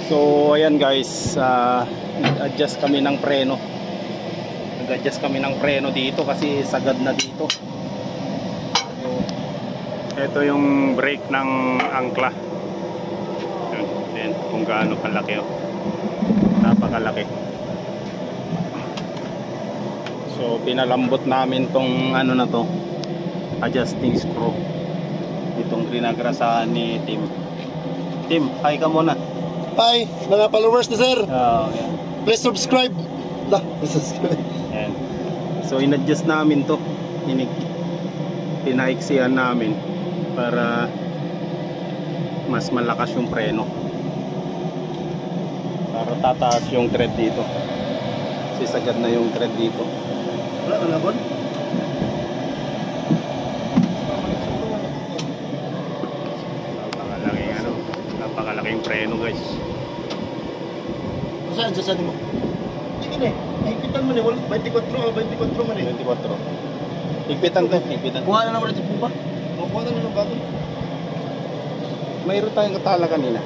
So ayan guys, nag-adjust kami ng preno. Nag-adjust kami ng preno dito kasi sagad na dito. So, ito yung brake ng angkla. Yan, kung gaano kalaki, oh. Napakalaki. So pinalambot namin tong ano na to, adjusting screw. Itong ginagrasahan ni Tim. Tim, hi ka muna. Hi, mga followers ni sir. Yeah. Please subscribe. Subscribe. Ayan. So in-adjust namin to. Pinaiksihan namin para mas malakas yung preno. Para tataas yung tread dito. Kasi sagad na yung tread dito. Wala ka labon? Napakalaking preno guys. Saan sa mo? Sige na. Higpitan mo ni 24 o 24 man eh. 24. Higpitan to, higpitan. Kuha na lang ulit sa pupa. Kuha na lang ng bago. Mayroon tayong katala kanina.